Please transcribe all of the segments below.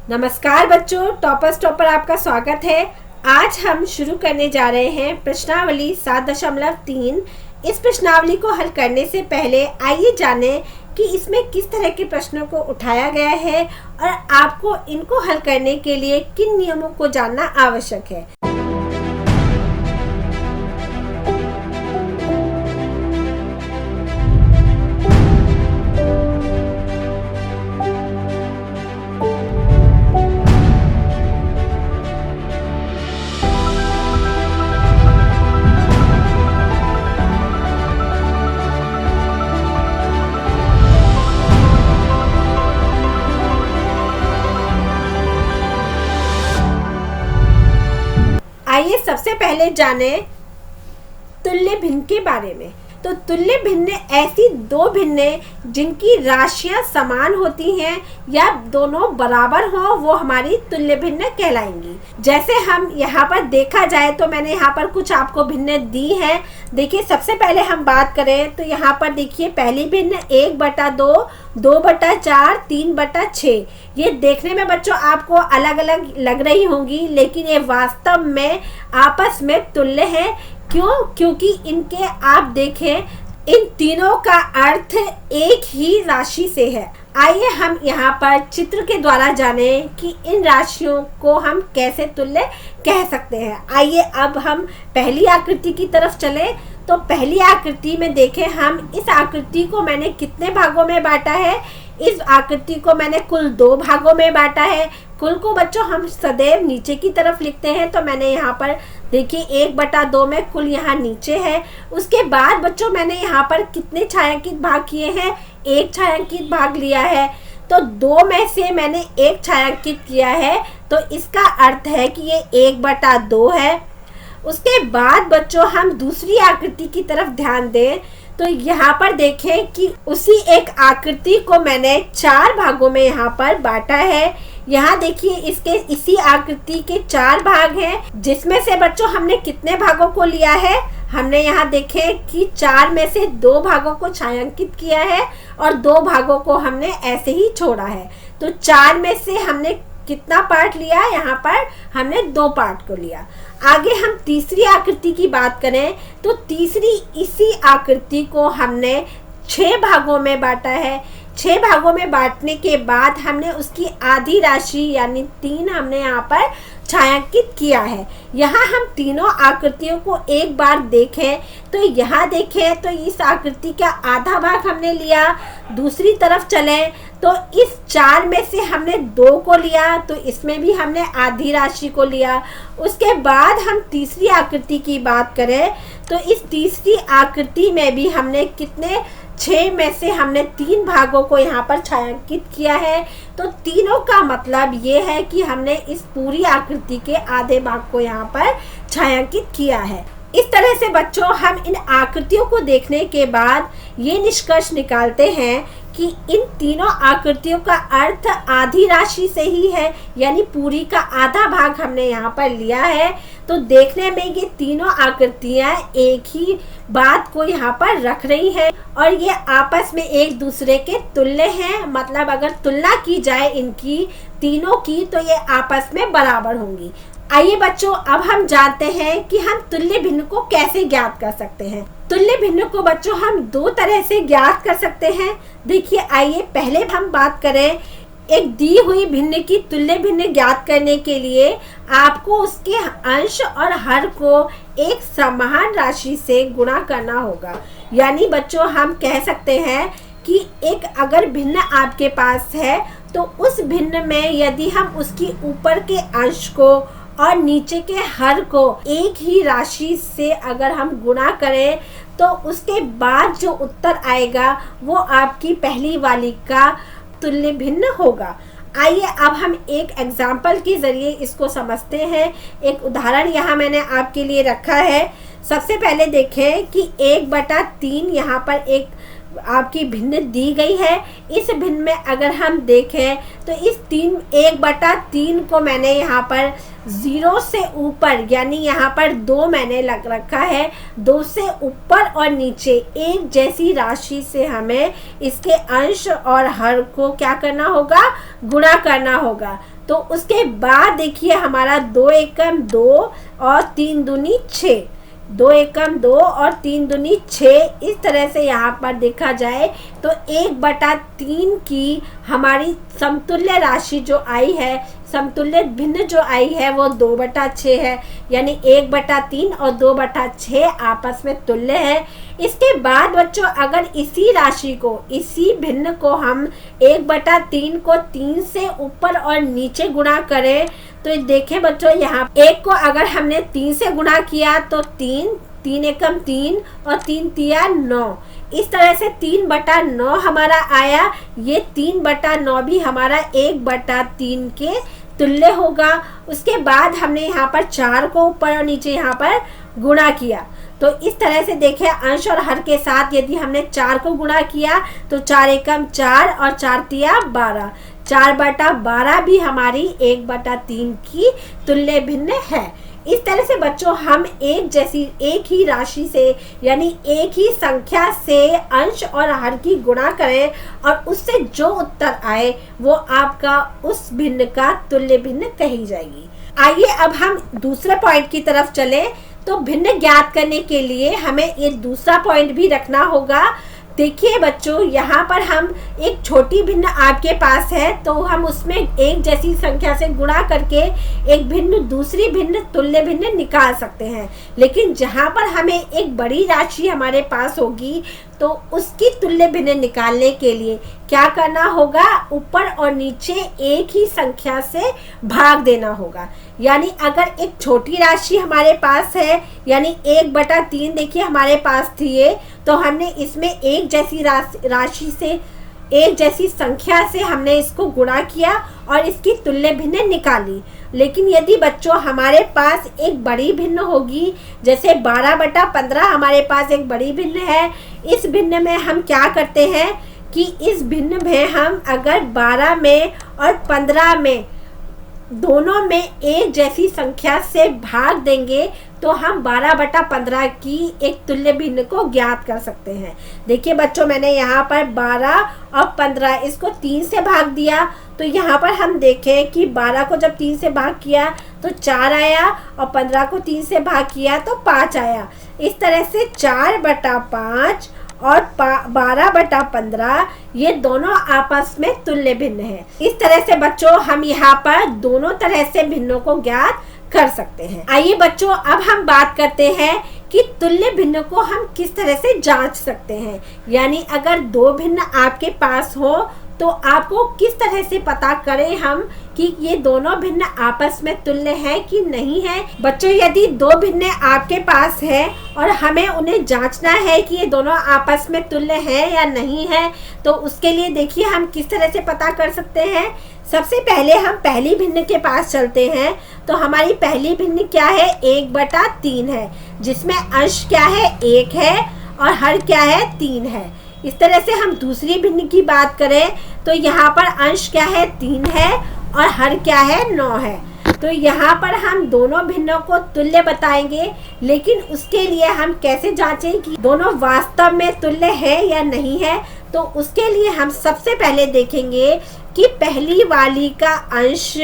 नमस्कार बच्चों, toppers topper आपका स्वागत है। आज हम शुरू करने जा रहे हैं प्रश्नावली 7.3। इस प्रश्नावली को हल करने से पहले आइए जानें कि इसमें किस तरह के प्रश्नों को उठाया गया है और आपको इनको हल करने के लिए किन नियमों को जानना आवश्यक है। आइए सबसे पहले जाने तुल्य भिन्न के बारे में। तो तुल्य भिन्न ऐसी दो भिन्ने जिनकी राशियां समान होती हैं या दोनों बराबर हो, वो हमारी तुल्य भिन्न कहलाएंगी। जैसे हम यहाँ पर देखा जाए तो मैंने यहाँ पर कुछ आपको भिन्न दी है। देखिए, सबसे पहले हम बात करें तो यहाँ पर देखिए पहली भिन्न 1/2, 2/4, 3/6। ये देखने में बच्चों आपको अलग अलग लग रही होंगी, लेकिन ये वास्तव में आपस में तुल्य है। क्यों? क्योंकि इनके आप देखें, इन तीनों का अर्थ एक ही राशि से है। आइए हम यहाँ पर चित्र के द्वारा जानें कि इन राशियों को हम कैसे तुल्य कह सकते हैं। आइए अब हम पहली आकृति की तरफ चलें। तो पहली आकृति में देखें, हम इस आकृति को मैंने कितने भागों में बांटा है? इस आकृति को मैंने कुल 2 भागों में बांटा है। कुल को बच्चों हम सदैव नीचे की तरफ लिखते हैं, तो मैंने यहाँ पर देखिए 1/2 में कुल यहाँ नीचे है। उसके बाद बच्चों मैंने यहाँ पर कितने छायांकित भाग किए हैं? 1 छायांकित भाग लिया है। तो 2 में से मैंने 1 छायांकित किया है, तो इसका अर्थ है कि ये 1/2 है। उसके बाद बच्चों हम दूसरी आकृति की तरफ ध्यान दें तो यहाँ पर देखें कि उसी एक आकृति को मैंने 4 भागों में यहाँ पर बांटा है। यहाँ देखिए इसी आकृति के 4 भाग हैं, जिसमें से बच्चों हमने कितने भागों को लिया है? हमने यहाँ देखें कि 4 में से 2 भागों को छायांकित किया है और 2 भागों को हमने ऐसे ही छोड़ा है। तो 4 में से हमने कितना पार्ट लिया? यहाँ पर हमने 2 पार्ट को लिया। आगे हम तीसरी आकृति की बात करें तो तीसरी इसी आकृति को हमने 6 भागों में बांटा है। 6 भागों में बांटने के बाद हमने उसकी आधी राशि यानी 3 हमने यहाँ पर छायांकित किया है। यहाँ हम तीनों आकृतियों को एक बार देखें तो यहाँ देखें तो इस आकृति का आधा भाग हमने लिया। दूसरी तरफ चलें तो इस 4 में से हमने 2 को लिया, तो इसमें भी हमने आधी राशि को लिया। उसके बाद हम तीसरी आकृति की बात करें तो इस तीसरी आकृति में भी हमने कितने 6 में से हमने 3 भागों को यहाँ पर छायांकित किया है। तो तीनों का मतलब ये है कि हमने इस पूरी आकृति के आधे भाग को यहाँ पर छायांकित किया है। इस तरह से बच्चों हम इन आकृतियों को देखने के बाद ये निष्कर्ष निकालते हैं कि इन तीनों आकृतियों का अर्थ आधी राशि से ही है, यानी पूरी का आधा भाग हमने यहाँ पर लिया है। तो देखने में ये तीनों आकृतियाँ एक ही बात को यहाँ पर रख रही हैं और ये आपस में एक दूसरे के तुल्य हैं। मतलब अगर तुलना की जाए इनकी तीनों की तो ये आपस में बराबर होंगी। आइए बच्चों, अब हम जानते हैं कि हम तुल्य भिन्न को कैसे ज्ञात कर सकते हैं। तुल्य भिन्न को बच्चों हम 2 तरह से ज्ञात कर सकते हैं। देखिए, आइए पहले हम बात करें एक दी हुई भिन्न की तुल्य भिन्न ज्ञात करने के लिए आपको उसके अंश और हर को एक समान राशि से गुणा करना होगा। यानी बच्चों हम कह सकते हैं कि एक अगर भिन्न आपके पास है तो उस भिन्न में यदि हम उसकी ऊपर के अंश को और नीचे के हर को एक ही राशि से अगर हम गुणा करें तो उसके बाद जो उत्तर आएगा वो आपकी पहली वाली का तुल्य भिन्न होगा। आइए अब हम एक एग्जाम्पल के जरिए इसको समझते हैं। एक उदाहरण यहाँ मैंने आपके लिए रखा है। सबसे पहले देखें कि 1/3 यहाँ पर एक आपकी भिन्न दी गई है। इस भिन्न में अगर हम देखें तो इस 1/3 को मैंने यहाँ पर 0 से ऊपर यानी यहाँ पर 2 मैंने लग रखा है। 2 से ऊपर और नीचे एक जैसी राशि से हमें इसके अंश और हर को क्या करना होगा? गुणा करना होगा। तो उसके बाद देखिए हमारा 2 एकम 2 और 3 दूनी 6, 2 एकम 2 और 3 दूनी 6। इस तरह से यहाँ पर देखा जाए तो 1/3 की हमारी समतुल्य राशि जो आई है, समतुल्य भिन्न जो आई है वो 2/6 है, यानी 1/3 और 2/6 आपस में तुल्य है। इसके बाद बच्चों अगर इसी राशि को, इसी भिन्न को हम 1/3 को 3 से ऊपर और नीचे गुणा करें तो देखें बच्चों, यहाँ 1 को अगर हमने 3 से गुणा किया तो 3, 3 एकम 3 और 3 तिया 9, इस तरह से 3/9 हमारा आया। ये 3/9 भी हमारा 1/3 के तुल्य होगा। उसके बाद हमने यहाँ पर 4 को ऊपर और नीचे यहाँ पर गुणा किया, तो इस तरह से देखें अंश और हर के साथ यदि हमने 4 को गुणा किया तो 4 एकम 4 और 4 तिया 12, 4/12 भी हमारी 1/3 की तुल्य भिन्न है। इस तरह से बच्चों हम एक ही राशि से यानी एक ही संख्या से अंश और हर की गुणा करें और उससे जो उत्तर आए वो आपका उस भिन्न का तुल्य भिन्न कही जाएगी। आइए अब हम दूसरे पॉइंट की तरफ चलें। तो भिन्न ज्ञात करने के लिए हमें ये दूसरा पॉइंट भी रखना होगा। देखिए बच्चों, यहाँ पर हम एक छोटी भिन्न आपके पास है तो हम उसमें एक जैसी संख्या से गुणा करके एक भिन्न दूसरी भिन्न तुल्य भिन्न निकाल सकते हैं, लेकिन जहाँ पर हमें एक बड़ी राशि हमारे पास होगी तो उसकी तुल्य भिन्न निकालने के लिए क्या करना होगा, ऊपर और नीचे एक ही संख्या से भाग देना होगा। यानी अगर एक छोटी राशि हमारे पास है, यानी 1/3 देखिए हमारे पास थी ये, तो हमने इसमें एक जैसी राशि से, एक जैसी संख्या से हमने इसको गुणा किया और इसकी तुल्य भिन्न निकाली। लेकिन यदि बच्चों हमारे पास एक बड़ी भिन्न होगी, जैसे 12/15 हमारे पास एक बड़ी भिन्न है, इस भिन्न में हम क्या करते हैं कि इस भिन्न में हम अगर 12 में और 15 में दोनों में एक जैसी संख्या से भाग देंगे तो हम 12/15 की एक तुल्य भिन्न को ज्ञात कर सकते हैं। देखिए बच्चों, मैंने यहाँ पर 12 और 15 इसको 3 से भाग दिया, तो यहाँ पर हम देखें कि 12 को जब 3 से भाग किया तो 4 आया और 15 को 3 से भाग किया तो 5 आया। इस तरह से 4/5 और 12/15 ये दोनों आपस में तुल्य भिन्न है। इस तरह से बच्चों हम यहाँ पर दोनों तरह से भिन्नों को ज्ञात कर सकते हैं। आइए बच्चों अब हम बात करते हैं कि तुल्य भिन्न को हम किस तरह से जांच सकते हैं। यानी अगर दो भिन्न आपके पास हो तो आपको किस तरह से पता करें हम कि ये दोनों भिन्न आपस में तुल्य है कि नहीं है। बच्चों यदि दो भिन्न आपके पास है और हमें उन्हें जांचना है कि ये दोनों आपस में तुल्य है या नहीं है, तो उसके लिए देखिए हम किस तरह से पता कर सकते हैं। सबसे पहले हम पहली भिन्न के पास चलते हैं। तो हमारी पहली भिन्न क्या है, 1/3 है, जिसमें अंश क्या है, 1 है और हर क्या है, 3 है। इस तरह से हम दूसरी भिन्न की बात करें तो यहाँ पर अंश क्या है, 3 है और हर क्या है, 9 है। तो यहाँ पर हम दोनों भिन्नों को तुल्य बताएंगे, लेकिन उसके लिए हम कैसे जांचें कि दोनों वास्तव में तुल्य है या नहीं है। तो उसके लिए हम सबसे पहले देखेंगे कि पहली वाली का अंश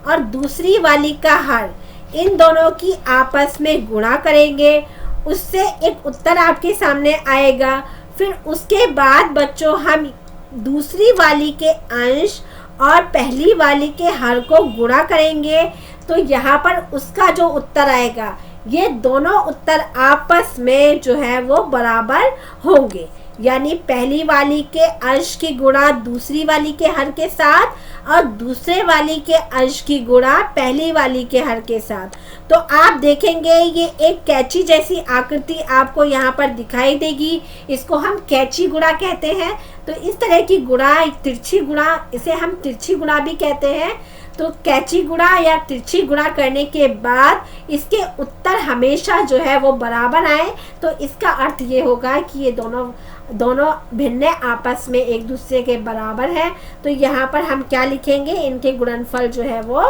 और दूसरी वाली का हर, इन दोनों की आपस में गुणा करेंगे, उससे एक उत्तर आपके सामने आएगा। फिर उसके बाद बच्चों हम दूसरी वाली के अंश और पहली वाली के हर को गुणा करेंगे, तो यहाँ पर उसका जो उत्तर आएगा, ये दोनों उत्तर आपस में जो है वो बराबर होंगे। यानी पहली वाली के अंश की गुणा दूसरी वाली के हर के साथ और दूसरे वाली के अंश की गुणा पहली वाली के हर के साथ। तो आप देखेंगे ये एक कैंची जैसी आकृति आपको यहाँ पर दिखाई देगी, इसको हम कैंची गुणा कहते हैं। तो इस तरह की गुणा, तिरछी गुणा, इसे हम तिरछी गुणा भी कहते हैं। तो कैंची गुणा या तिरछी गुणा करने के बाद इसके उत्तर हमेशा जो है वो बराबर आए, तो इसका अर्थ ये होगा कि ये दोनों भिन्न आपस में एक दूसरे के बराबर है। तो यहाँ पर हम क्या लिखेंगे, इनके गुणनफल जो है वो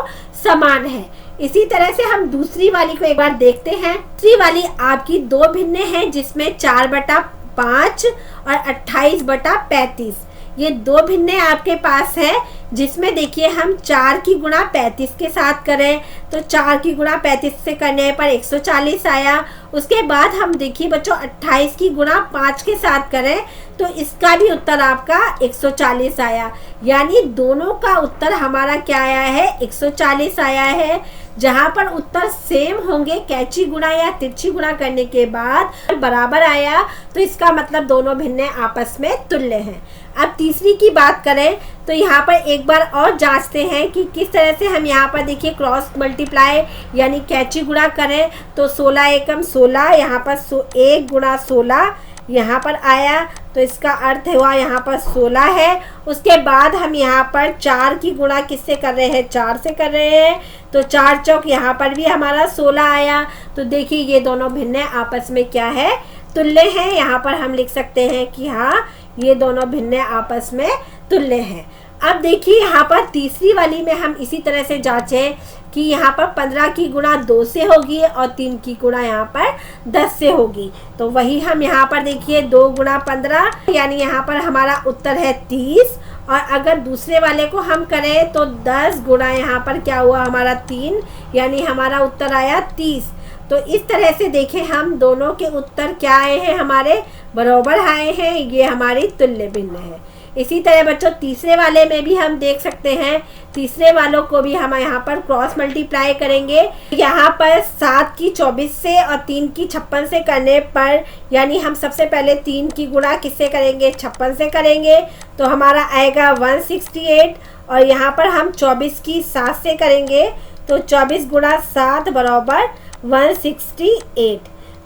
समान है। इसी तरह से हम दूसरी वाली को एक बार देखते हैं। दूसरी वाली आपकी दो भिन्न है, जिसमें 4/5 और 28/35 ये दो भिन्न आपके पास है। जिसमें देखिए हम 4 की गुणा 35 के साथ करें तो 4 की गुणा 35 से करने पर 140 आया। उसके बाद हम देखिए बच्चों 28 की गुणा 5 के साथ करें तो इसका भी उत्तर आपका 140 आया। यानी दोनों का उत्तर हमारा क्या आया है, 140 आया है। जहां पर उत्तर सेम होंगे कैची गुणा या तिरछी गुणा करने के बाद बराबर आया तो इसका मतलब दोनों भिन्नें आपस में तुल्य हैं। अब तीसरी की बात करें तो यहाँ पर एक बार और जांचते हैं कि किस तरह से हम यहाँ पर देखिए क्रॉस मल्टीप्लाई यानी कैची गुणा करें तो 16 एकम 16, यहाँ पर 1 गुणा 16 यहाँ पर आया तो इसका अर्थ हुआ यहाँ पर 16 है। उसके बाद हम यहाँ पर 4 की गुणा किससे कर रहे हैं, 4 से कर रहे हैं तो 4 चौक यहाँ पर भी हमारा 16 आया। तो देखिए ये दोनों भिन्न आपस में क्या है, तुल्य हैं। यहाँ पर हम लिख सकते हैं कि हाँ ये दोनों भिन्न आपस में तुल्य हैं। अब देखिए यहाँ पर तीसरी वाली में हम इसी तरह से जांचें कि यहाँ पर 15 की गुणा 2 से होगी और 3 की गुणा यहाँ पर 10 से होगी। तो वही हम यहाँ पर देखिए 2 गुणा 15 यानी यहाँ पर हमारा उत्तर है 30। और अगर दूसरे वाले को हम करें तो 10 गुणा यहाँ पर क्या हुआ हमारा 3 यानी हमारा उत्तर आया 30। तो इस तरह से देखें हम दोनों के उत्तर क्या आए हैं, हमारे बराबर आए हैं, ये हमारी तुल्य भिन्न है। इसी तरह बच्चों तीसरे वाले में भी हम देख सकते हैं, तीसरे वालों को भी हम यहाँ पर क्रॉस मल्टीप्लाई करेंगे। यहाँ पर 7 की 24 से और 3 की 56 से करने पर यानी हम सबसे पहले 3 की गुणा किससे करेंगे, 56 से करेंगे तो हमारा आएगा 168। और यहाँ पर हम 24 की 7 से करेंगे तो 24 गुणा 7 बराबर 168।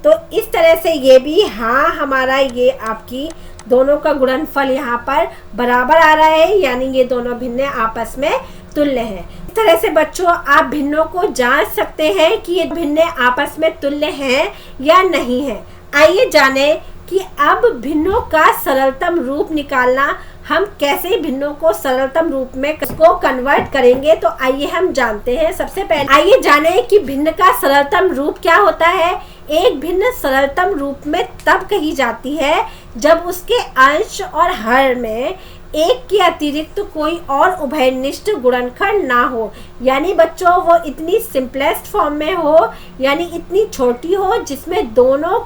तो इस तरह से ये भी हाँ हमारा ये आपकी दोनों का गुणनफल यहाँ पर बराबर आ रहा है यानी ये दोनों भिन्न आपस में तुल्य है। इस तरह से बच्चों आप भिन्नों को जांच सकते हैं कि ये भिन्न आपस में तुल्य हैं या नहीं है। आइए जाने कि अब भिन्नों का सरलतम रूप निकालना, हम कैसे भिन्नों को सरलतम रूप में इसको कन्वर्ट करेंगे। तो आइए हम जानते हैं। सबसे पहले आइए जाने कि भिन्न का सरलतम रूप क्या होता है। एक भिन्न सरलतम रूप में तब कही जाती है जब उसके अंश और हर में एक के अतिरिक्त कोई और उभयनिष्ठ गुणनखंड ना हो। यानी बच्चों वो इतनी सिंपलेस्ट फॉर्म में हो यानी इतनी छोटी हो जिसमें दोनों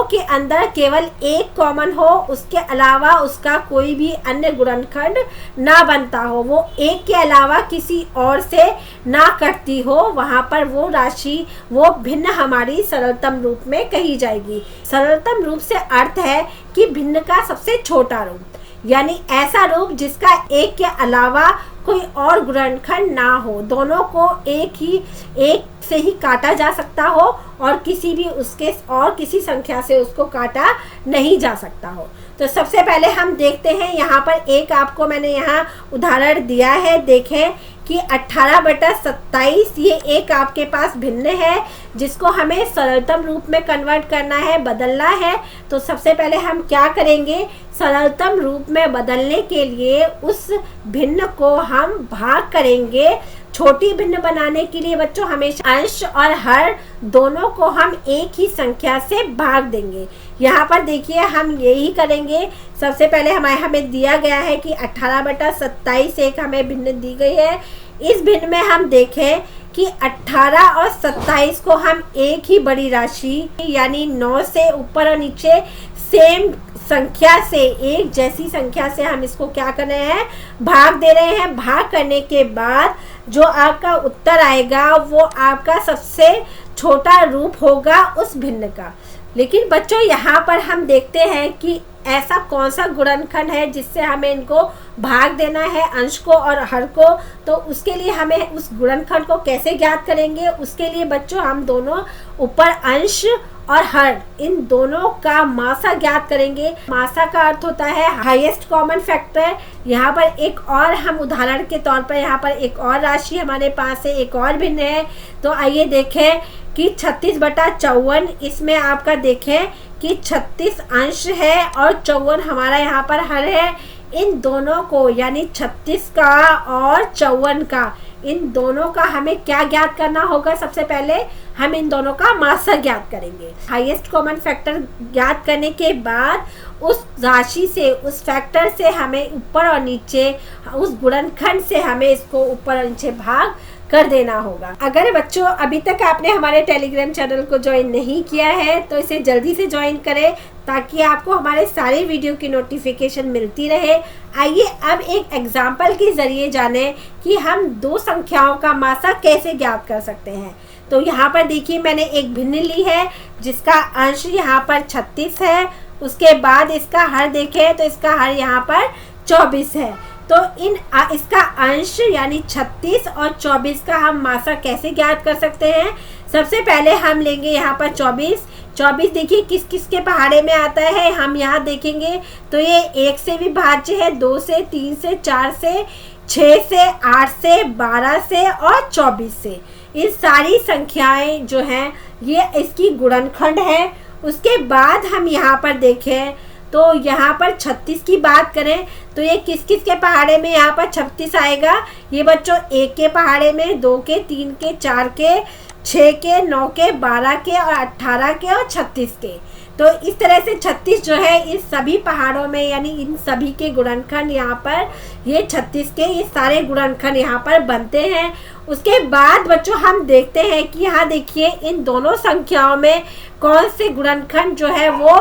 के अंदर केवल एक कॉमन हो, उसके अलावा उसका कोई भी अन्य गुणनखंड ना बनता हो, वो एक के अलावा किसी और से ना कटती हो, वहाँ पर वो राशि वो भिन्न हमारी सरलतम रूप में कही जाएगी। सरलतम रूप से अर्थ है कि भिन्न का सबसे छोटा रूप यानी ऐसा रूप जिसका एक के अलावा कोई और गुणनखंड ना हो, दोनों को एक से ही काटा जा सकता हो और किसी भी उसके और किसी संख्या से उसको काटा नहीं जा सकता हो। तो सबसे पहले हम देखते हैं, यहाँ पर एक आपको मैंने यहाँ उदाहरण दिया है, देखें कि 18/27 ये एक आपके पास भिन्न है जिसको हमें सरलतम रूप में कन्वर्ट करना है, बदलना है। तो सबसे पहले हम क्या करेंगे, सरलतम रूप में बदलने के लिए उस भिन्न को हम भाग करेंगे। छोटी भिन्न बनाने के लिए बच्चों हमेशा अंश और हर दोनों को हम एक ही संख्या से भाग देंगे। यहाँ पर देखिए हम यही करेंगे। सबसे पहले हमें दिया गया है कि 18/27 एक हमें भिन्न दी गई है। इस भिन्न में हम देखें कि 18 और 27 को हम एक ही बड़ी राशि यानी 9 से ऊपर और नीचे सेम संख्या से, एक जैसी संख्या से हम इसको क्या कर रहे हैं, भाग दे रहे हैं। भाग करने के बाद जो आपका उत्तर आएगा वो आपका सबसे छोटा रूप होगा उस भिन्न का। लेकिन बच्चों यहाँ पर हम देखते हैं कि ऐसा कौन सा गुणनखंड है जिससे हमें इनको भाग देना है, अंश को और हर को। तो उसके लिए हमें उस गुणनखंड को कैसे ज्ञात करेंगे, उसके लिए बच्चों हम दोनों ऊपर अंश और हर इन दोनों का मासा ज्ञात करेंगे। मासा का अर्थ होता है हाईएस्ट कॉमन फैक्टर। यहाँ पर एक और हम उदाहरण के तौर पर यहाँ पर एक और राशि हमारे पास है, एक और भिन्न है। तो आइए देखें कि 36/54 इसमें आपका देखें कि 36 अंश है और 54 हमारा यहाँ पर हर है। इन दोनों को यानी 36 का और 54 का, इन दोनों का हमें क्या ज्ञात करना होगा। सबसे पहले हम इन दोनों का मासा ज्ञात करेंगे। हाईएस्ट कॉमन फैक्टर ज्ञात करने के बाद उस राशि से, उस फैक्टर से हमें ऊपर और नीचे, उस गुणनखंड से हमें इसको ऊपर और नीचे भाग कर देना होगा। अगर बच्चों अभी तक आपने हमारे टेलीग्राम चैनल को ज्वाइन नहीं किया है तो इसे जल्दी से ज्वाइन करें ताकि आपको हमारे सारे वीडियो की नोटिफिकेशन मिलती रहे। आइए अब एक एग्जाम्पल के जरिए जानें कि हम दो संख्याओं का मासा कैसे ज्ञात कर सकते हैं। तो यहाँ पर देखिए मैंने एक भिन्न ली है जिसका अंश यहाँ पर 36 है। उसके बाद इसका हर देखें तो इसका हर यहाँ पर 24 है। तो इसका अंश यानी 36 और 24 का हम मासा कैसे ज्ञात कर सकते हैं। सबसे पहले हम लेंगे यहाँ पर 24 देखिए किस किस के पहाड़े में आता है। हम यहाँ देखेंगे तो ये 1 से भी भाज्य है, 2 से, 3 से, 4 से, 6 से, 8 से, 12 से और 24 से। ये सारी संख्याएं जो हैं ये इसकी गुणनखंड है। उसके बाद हम यहाँ पर देखें तो यहाँ पर 36 की बात करें तो ये किस किस के पहाड़े में यहाँ पर 36 आएगा। ये बच्चों 1 के पहाड़े में, 2 के, 3 के, 4 के, 6 के, 9 के, 12 के और 18 के और 36 के। तो इस तरह से 36 जो है इस सभी पहाड़ों में यानी इन सभी के गुणनखंड यहाँ पर ये 36 के ये सारे गुणनखंड यहाँ पर बनते हैं। उसके बाद बच्चों हम देखते हैं कि यहाँ देखिए इन दोनों संख्याओं में कौन से गुणनखंड जो है वो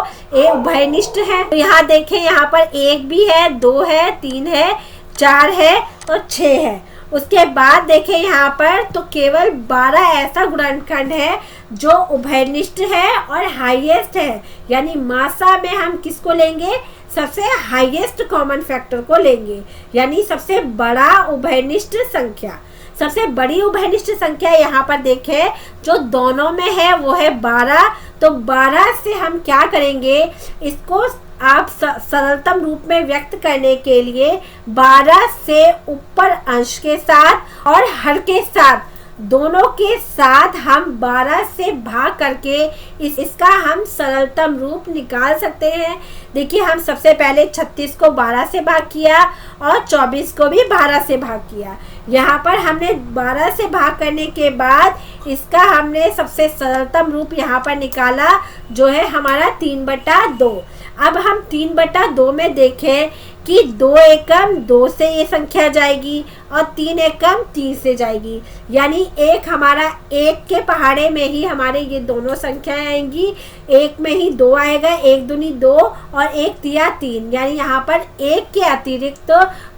उभयनिष्ठ है। तो यहाँ देखें यहाँ पर 1 भी है, 2 है, 3 है, 4 है और 6 है। उसके बाद देखें यहाँ पर तो केवल 12 ऐसा गुणनखंड है जो उभयनिष्ठ है और हाईएस्ट है। यानी मासा में हम किसको लेंगे, सबसे हाईएस्ट कॉमन फैक्टर को लेंगे यानी सबसे बड़ा उभयनिष्ठ संख्या। सबसे बड़ी उभयनिष्ठ संख्या यहाँ पर देखें जो दोनों में है वो है 12। तो 12 से हम क्या करेंगे, इसको आप सरलतम रूप में व्यक्त करने के लिए 12 से ऊपर अंश के साथ और हर के साथ दोनों के साथ हम 12 से भाग करके इसका हम सरलतम रूप निकाल सकते हैं। देखिए हम सबसे पहले 36 को 12 से भाग किया और 24 को भी 12 से भाग किया। यहाँ पर हमने 12 से भाग करने के बाद इसका हमने सबसे सरलतम रूप यहाँ पर निकाला जो है हमारा 3/2। अब हम 3/2 में देखें कि 2 एकम 2 से ये संख्या जाएगी और 3 एकम 3 से जाएगी। यानी एक हमारा 1 के पहाड़े में ही हमारे ये दोनों संख्याएं आएंगी। 1 में ही 2 आएगा, 1 दूनी 2 और 1 तिया 3। यानी यहाँ पर 1 के अतिरिक्त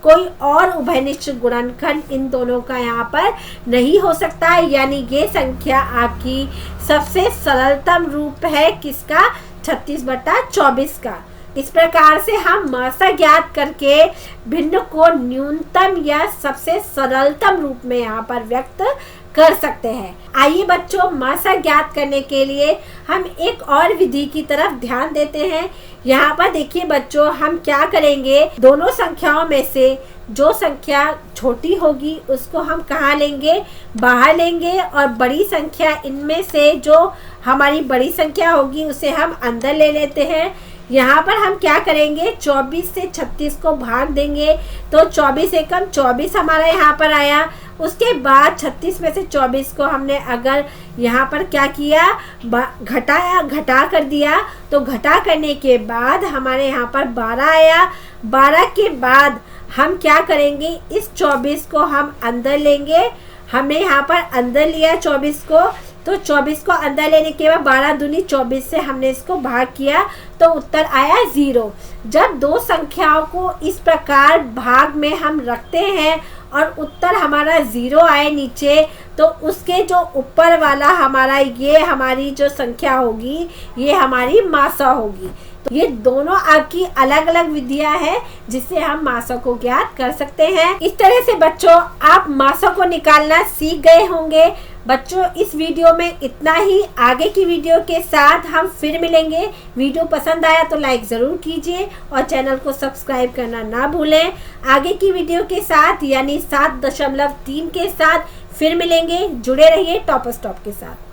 कोई और उभयनिष्ठ गुणनखंड इन दोनों का यहाँ पर नहीं हो सकता। यानी ये संख्या आपकी सबसे सरलतम रूप है किसका, 36/24 का। इस प्रकार से हम मासा ज्ञात करके भिन्न को न्यूनतम या सबसे सरलतम रूप में यहाँ पर व्यक्त कर सकते हैं। आइए बच्चों मासा ज्ञात करने के लिए हम एक और विधि की तरफ ध्यान देते हैं। यहाँ पर देखिए बच्चों हम क्या करेंगे, दोनों संख्याओं में से जो संख्या छोटी होगी उसको हम कहाँ लेंगे, बाहर लेंगे और बड़ी संख्या इनमें से जो हमारी बड़ी संख्या होगी उसे हम अंदर ले लेते हैं। यहाँ पर हम क्या करेंगे, 24 से 36 को भाग देंगे तो 24 एकम 24 हमारा यहाँ पर आया। उसके बाद 36 में से 24 को हमने अगर यहाँ पर क्या किया, घटा कर दिया तो घटा करने के बाद हमारे यहाँ पर 12 आया। 12 के बाद हम क्या करेंगे, इस 24 को हम अंदर लेंगे। हमने यहाँ पर अंदर लिया 24 को, तो 24 को अंदर लेने के बाद 12 दूनी 24 से हमने इसको भाग किया तो उत्तर आया 0। जब दो संख्याओं को इस प्रकार भाग में हम रखते हैं और उत्तर हमारा 0 आए नीचे, तो उसके जो ऊपर वाला हमारा ये हमारी जो संख्या होगी ये हमारी मासा होगी। तो ये दोनों आपकी अलग अलग विधियां हैं जिससे हम मासा को ज्ञात कर सकते हैं। इस तरह से बच्चों आप मासा को निकालना सीख गए होंगे। बच्चों इस वीडियो में इतना ही। आगे की वीडियो के साथ हम फिर मिलेंगे। वीडियो पसंद आया तो लाइक ज़रूर कीजिए और चैनल को सब्सक्राइब करना ना भूलें। आगे की वीडियो के साथ यानी 7.3 के साथ फिर मिलेंगे। जुड़े रहिए टॉपर स्टॉप के साथ।